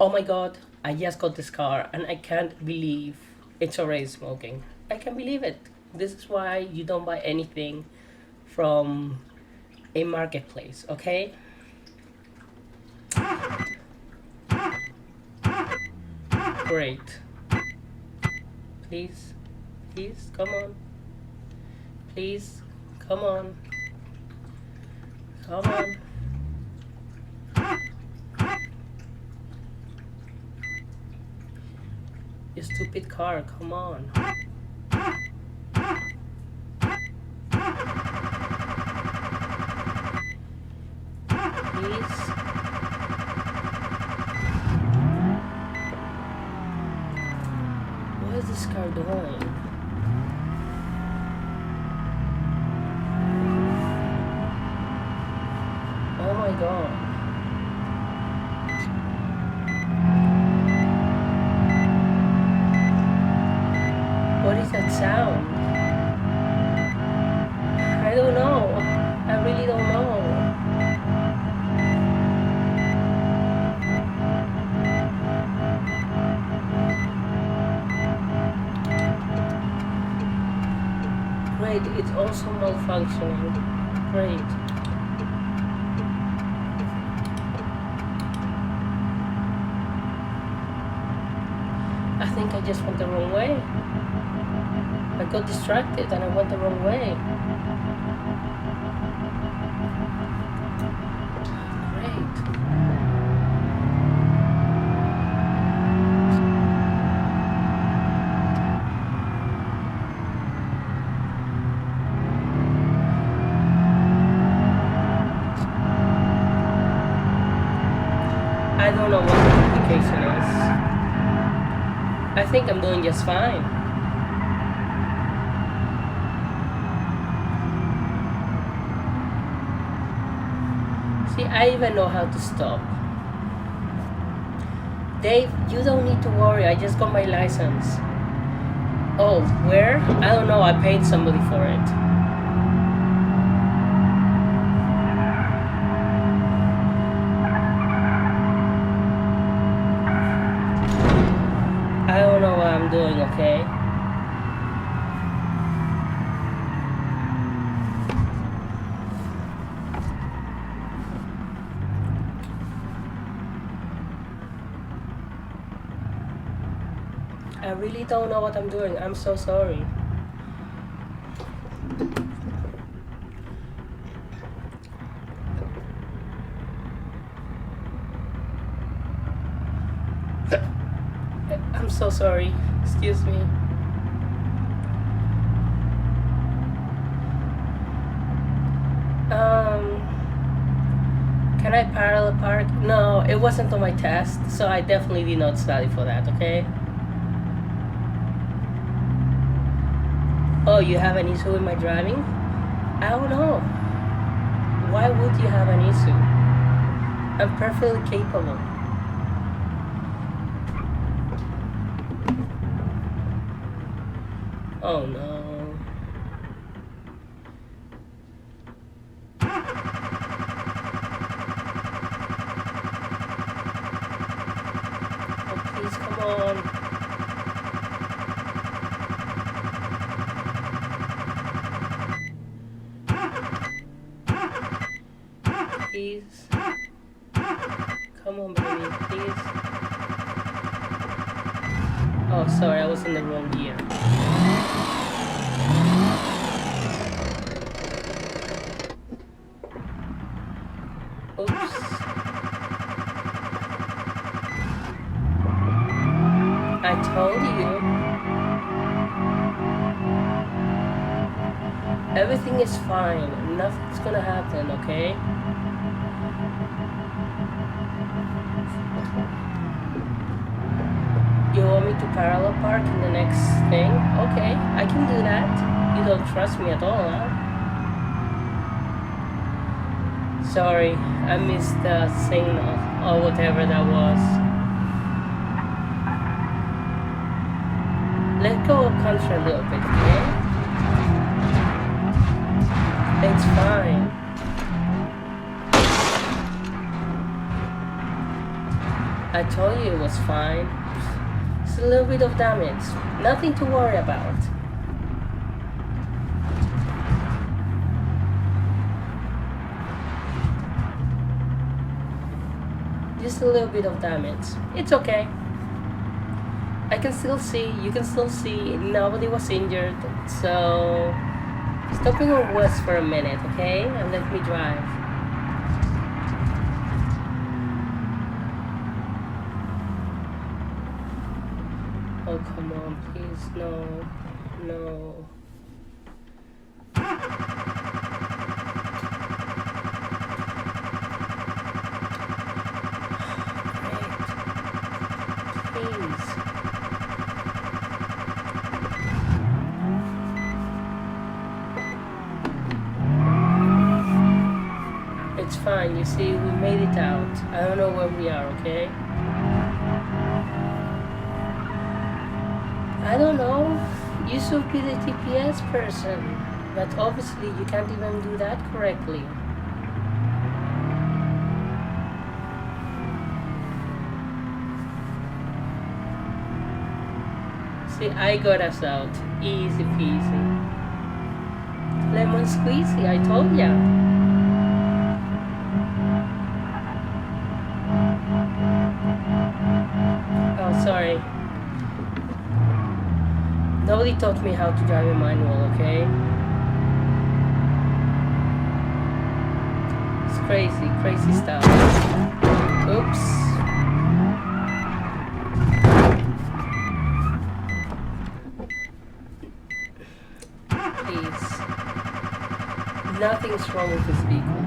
Oh my god, I just got this car and I can't believe it's already smoking. I can't believe it. This is why you don't buy anything from a marketplace, okay? Great. Please, please, come on. Please, come on. Come on. You stupid car, come on. Please. What is this car doing? Oh my god. What is that sound? I don't know. I really don't know. Great, it's also malfunctioning. Great. I think I just went the wrong way. I got distracted and I went the wrong way. Great. I don't know what the application is. I think I'm doing just fine. See, I even know how to stop. Dave, you don't need to worry. I just got my license. Oh, where? I don't know. I paid somebody for it. I don't know what I'm doing, okay? I really don't know what I'm doing. I'm so sorry. I'm so sorry. Excuse me. Can I parallel park? No, it wasn't on my test, so I definitely did not study for that, okay? Oh, you have an issue with my driving? I don't know. Why would you have an issue? I'm perfectly capable. Oh no. Oh, please, come on. Please. Come on, baby, please. Oh, sorry, I was in the wrong gear. Oops. I told you. Everything is fine. Nothing's gonna happen, okay? You want me to parallel park in the next thing? Okay, I can do that. You don't trust me at all, huh? Sorry, I missed the signal or whatever that was. Let go of country a little bit, okay? It's fine. I told you it was fine. It's a little bit of damage. Nothing to worry about. Just a little bit of damage. It's okay. I can still see, you can still see, nobody was injured. So, stopping on west for a minute, okay? And let me drive. Oh, come on, please, no, no. Great. Please. It's fine, you see, we made it out. I don't know where we are, okay? I don't know. You should be the TPS person, but obviously you can't even do that correctly. See, I got us out. Easy peasy. Lemon squeezy, I told ya. Oh, sorry. Nobody taught me how to drive a manual, okay? It's crazy, crazy stuff. Oops. Please. Nothing's wrong with this vehicle.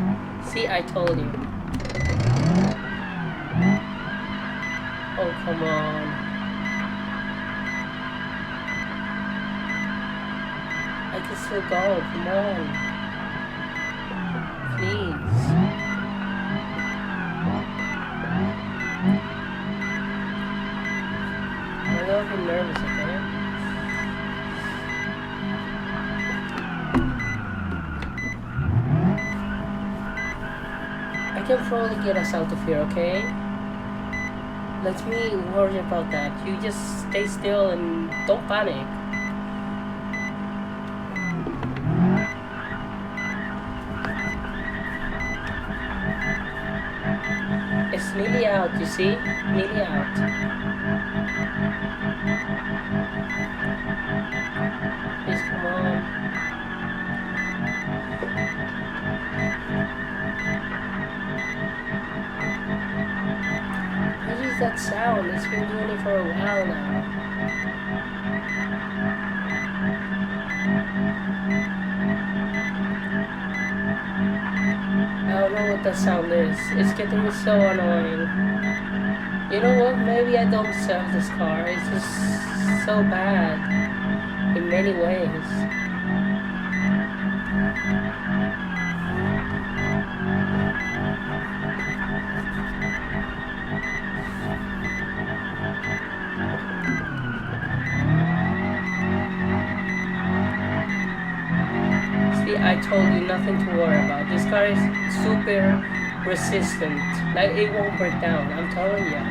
See, I told you. Oh, come on. I can still go, come on. Please. I'm a little bit nervous, okay? I can probably get us out of here, okay? Let me worry about that. You just stay still and don't panic. It's nearly out, you see? Nearly out. Please, come on. What is that sound? It's been doing it for a while now. I don't know what that sound is. It's getting me so annoying. You know what? Maybe I don't deserve this car. It's just so bad in many ways. See, I told you nothing to worry about. This car is super resistant. Like, it won't break down. I'm telling you.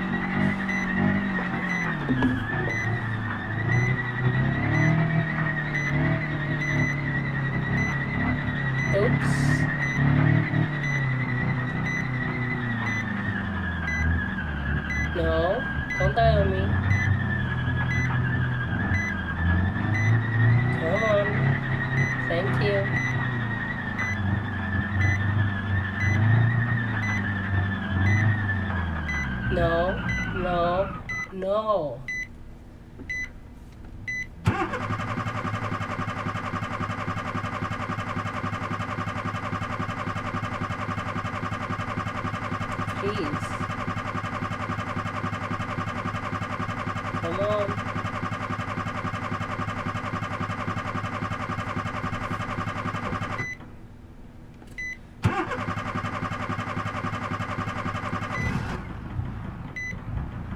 Oops. No, don't die on me. Come on. Thank you. No, no, no. Please. Come on.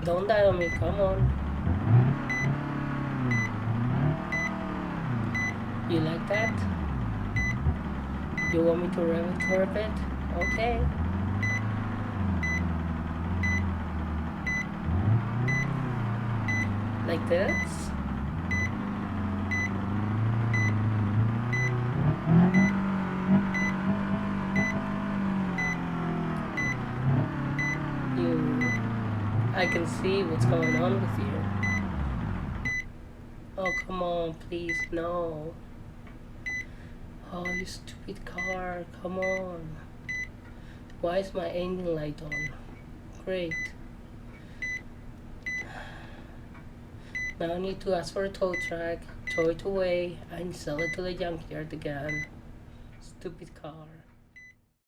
Don't die on me, come on. You like that? You want me to rev it for a bit? Okay. Like this? You. I can see what's going on with you. Oh, come on, please, no. Oh, you stupid car, come on. Why is my engine light on? Great. Now I need to ask for a tow truck, tow it away, and sell it to the junkyard again. Stupid car.